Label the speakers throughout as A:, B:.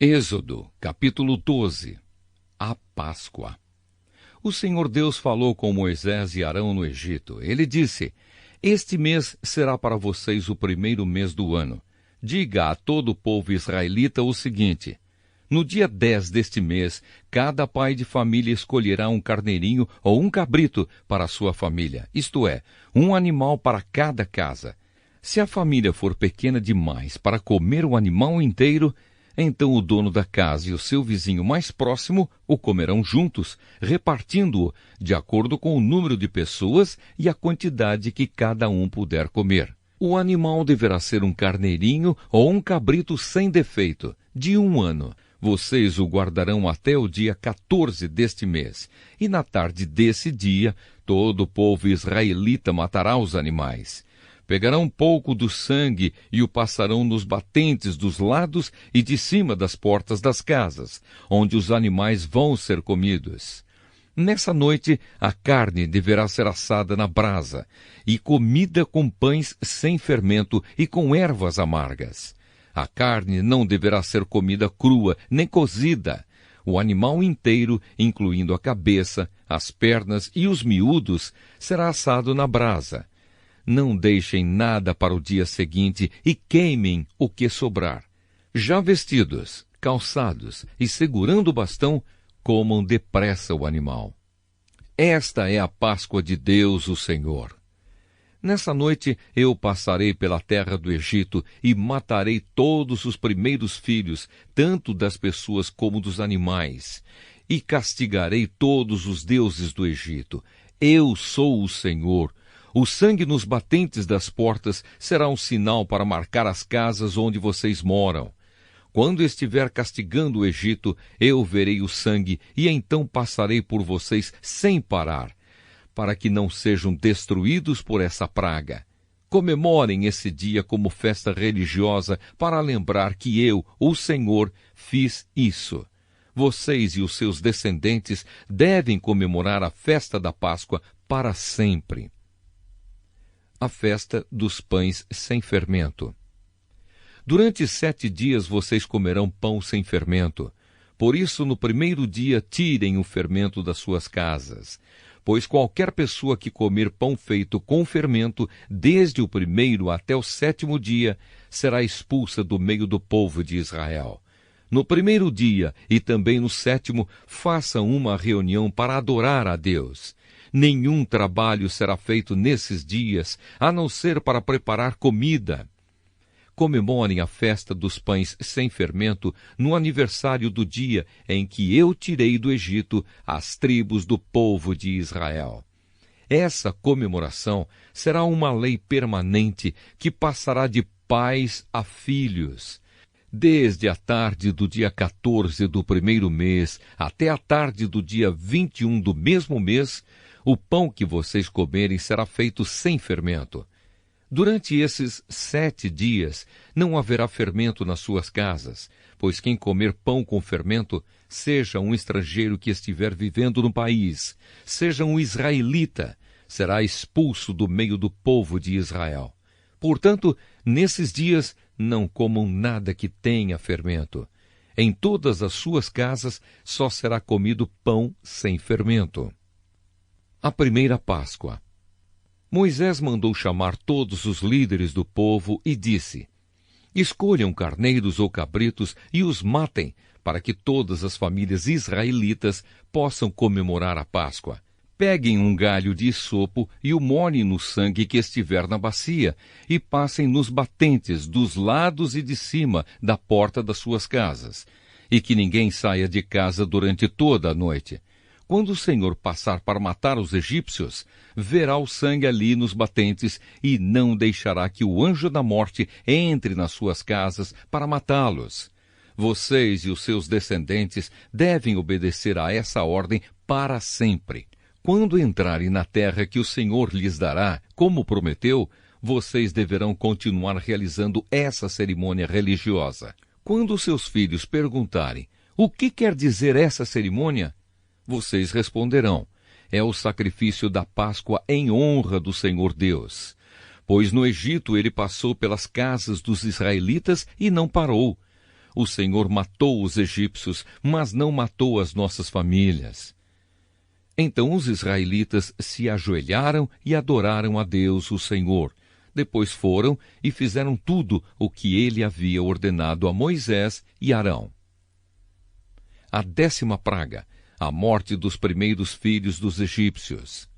A: Êxodo, capítulo 12. A Páscoa. O Senhor Deus falou com Moisés e Arão no Egito. Ele disse: Este mês será para vocês o primeiro mês do ano. Diga a todo o povo israelita o seguinte: no dia 10 deste mês, cada pai de família escolherá um carneirinho ou um cabrito para a sua família, isto é, um animal para cada casa. Se a família for pequena demais para comer o animal inteiro, então o dono da casa e o seu vizinho mais próximo o comerão juntos, repartindo-o de acordo com o número de pessoas e a quantidade que cada um puder comer. O animal deverá ser um carneirinho ou um cabrito sem defeito, de 1 ano. Vocês o guardarão até o dia 14 deste mês, e na tarde desse dia, todo o povo israelita matará os animais. Pegarão um pouco do sangue e o passarão nos batentes dos lados e de cima das portas das casas, onde os animais vão ser comidos. Nessa noite, a carne deverá ser assada na brasa e comida com pães sem fermento e com ervas amargas. A carne não deverá ser comida crua nem cozida. O animal inteiro, incluindo a cabeça, as pernas e os miúdos, será assado na brasa. Não deixem nada para o dia seguinte e queimem o que sobrar. Já vestidos, calçados e segurando o bastão, comam depressa o animal. Esta é a Páscoa de Deus, o Senhor. Nessa noite eu passarei pela terra do Egito e matarei todos os primeiros filhos, tanto das pessoas como dos animais, e castigarei todos os deuses do Egito. Eu sou o Senhor. O sangue nos batentes das portas será um sinal para marcar as casas onde vocês moram. Quando estiver castigando o Egito, eu verei o sangue e então passarei por vocês sem parar, para que não sejam destruídos por essa praga. Comemorem esse dia como festa religiosa para lembrar que eu, o Senhor, fiz isso. Vocês e os seus descendentes devem comemorar a festa da Páscoa para sempre. A festa dos pães sem fermento. Durante 7 dias vocês comerão pão sem fermento. Por isso, no primeiro dia, tirem o fermento das suas casas. Pois qualquer pessoa que comer pão feito com fermento, desde o 1º até o 7º dia, será expulsa do meio do povo de Israel. No 1º dia e também no 7º, façam uma reunião para adorar a Deus. Nenhum trabalho será feito nesses dias, a não ser para preparar comida. Comemorem a festa dos pães sem fermento no aniversário do dia em que eu tirei do Egito as tribos do povo de Israel. Essa comemoração será uma lei permanente que passará de pais a filhos. Desde a tarde do dia 14 do 1º mês até a tarde do dia 21 do mesmo mês, o pão que vocês comerem será feito sem fermento. Durante esses 7 dias não haverá fermento nas suas casas, pois quem comer pão com fermento, seja um estrangeiro que estiver vivendo no país, seja um israelita, será expulso do meio do povo de Israel. Portanto, nesses dias não comam nada que tenha fermento. Em todas as suas casas só será comido pão sem fermento. A primeira Páscoa. Moisés mandou chamar todos os líderes do povo e disse: Escolham carneiros ou cabritos e os matem, para que todas as famílias israelitas possam comemorar a Páscoa. Peguem um galho de hisopo e o molhem no sangue que estiver na bacia, e passem nos batentes dos lados e de cima da porta das suas casas, e que ninguém saia de casa durante toda a noite. Quando o Senhor passar para matar os egípcios, verá o sangue ali nos batentes e não deixará que o anjo da morte entre nas suas casas para matá-los. Vocês e os seus descendentes devem obedecer a essa ordem para sempre. Quando entrarem na terra que o Senhor lhes dará, como prometeu, vocês deverão continuar realizando essa cerimônia religiosa. Quando seus filhos perguntarem: o que quer dizer essa cerimônia? Vocês responderão: é o sacrifício da Páscoa em honra do Senhor Deus. Pois no Egito ele passou pelas casas dos israelitas e não parou. O Senhor matou os egípcios, mas não matou as nossas famílias. Então os israelitas se ajoelharam e adoraram a Deus, o Senhor. Depois foram e fizeram tudo o que ele havia ordenado a Moisés e Arão. A 10ª praga, a morte dos primeiros filhos dos egípcios.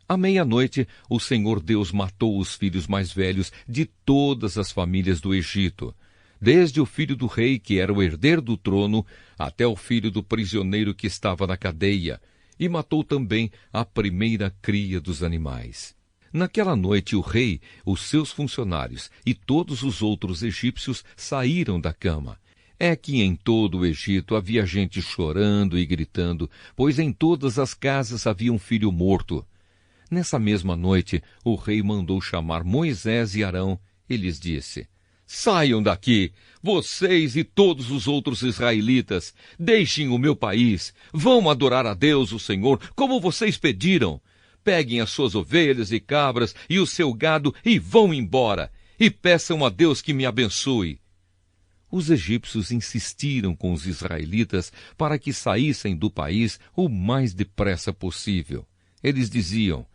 A: À meia-noite, o Senhor Deus matou os filhos mais velhos de todas as famílias do Egito, desde o filho do rei, que era o herdeiro do trono, até o filho do prisioneiro que estava na cadeia, e matou também a primeira cria dos animais. Naquela noite o rei, os seus funcionários e todos os outros egípcios saíram da cama. É que em todo o Egito havia gente chorando e gritando, pois em todas as casas havia um filho morto. Nessa mesma noite, o rei mandou chamar Moisés e Arão e lhes disse: Saiam daqui, vocês e todos os outros israelitas, deixem o meu país, vão adorar a Deus, o Senhor, como vocês pediram. Peguem as suas ovelhas e cabras e o seu gado e vão embora, e peçam a Deus que me abençoe. Os egípcios insistiram com os israelitas para que saíssem do país o mais depressa possível. Eles diziam: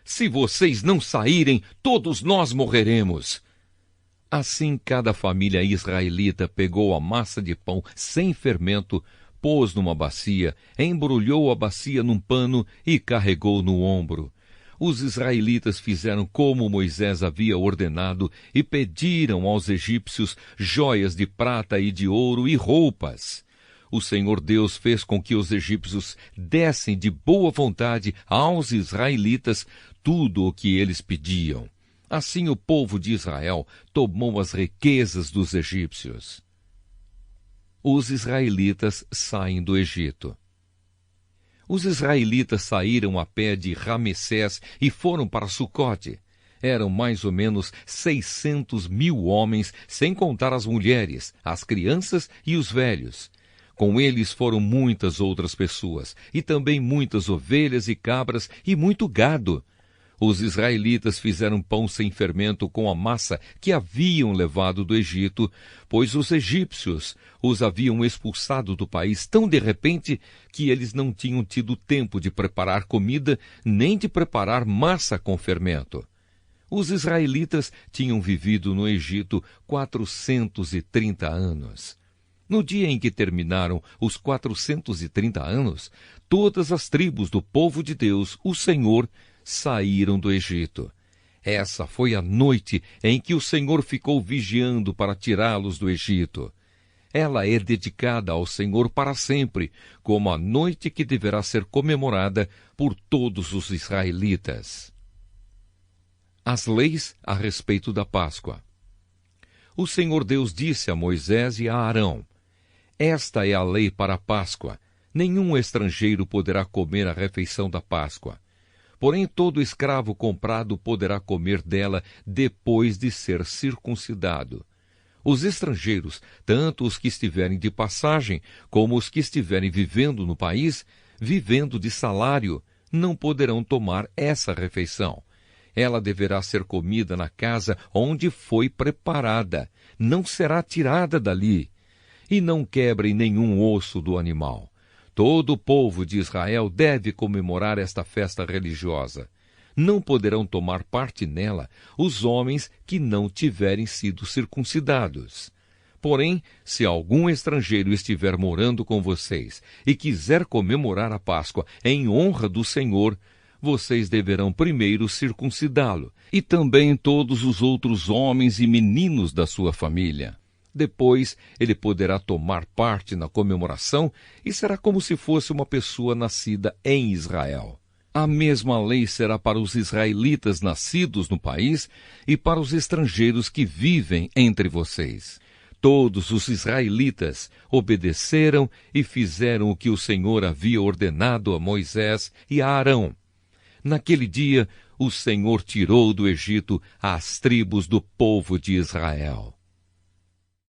A: Se vocês não saírem, todos nós morreremos. Assim, cada família israelita pegou a massa de pão sem fermento, pôs numa bacia, embrulhou a bacia num pano e carregou no ombro. Os israelitas fizeram como Moisés havia ordenado e pediram aos egípcios joias de prata e de ouro e roupas. O Senhor Deus fez com que os egípcios dessem de boa vontade aos israelitas tudo o que eles pediam. Assim o povo de Israel tomou as riquezas dos egípcios. Os israelitas saem do Egito. Os israelitas saíram a pé de Ramessés e foram para Sucote. Eram mais ou menos 600.000 homens, sem contar as mulheres, as crianças e os velhos. Com eles foram muitas outras pessoas, e também muitas ovelhas e cabras e muito gado. Os israelitas fizeram pão sem fermento com a massa que haviam levado do Egito, pois os egípcios os haviam expulsado do país tão de repente que eles não tinham tido tempo de preparar comida nem de preparar massa com fermento. Os israelitas tinham vivido no Egito 430 anos. No dia em que terminaram os 430 anos, todas as tribos do povo de Deus, o Senhor, saíram do Egito. Essa foi a noite em que o Senhor ficou vigiando para tirá-los do Egito. Ela é dedicada ao Senhor para sempre, como a noite que deverá ser comemorada por todos os israelitas. As leis a respeito da Páscoa. O Senhor Deus disse a Moisés e a Arão: Esta é a lei para a Páscoa. Nenhum estrangeiro poderá comer a refeição da Páscoa. Porém, todo escravo comprado poderá comer dela depois de ser circuncidado. Os estrangeiros, tanto os que estiverem de passagem, como os que estiverem vivendo no país, vivendo de salário, não poderão tomar essa refeição. Ela deverá ser comida na casa onde foi preparada, não será tirada dali. E não quebrem nenhum osso do animal. Todo o povo de Israel deve comemorar esta festa religiosa. Não poderão tomar parte nela os homens que não tiverem sido circuncidados. Porém, se algum estrangeiro estiver morando com vocês e quiser comemorar a Páscoa em honra do Senhor, vocês deverão primeiro circuncidá-lo, e também todos os outros homens e meninos da sua família. Depois, ele poderá tomar parte na comemoração e será como se fosse uma pessoa nascida em Israel. A mesma lei será para os israelitas nascidos no país e para os estrangeiros que vivem entre vocês. Todos os israelitas obedeceram e fizeram o que o Senhor havia ordenado a Moisés e a Arão. Naquele dia, o Senhor tirou do Egito as tribos do povo de Israel.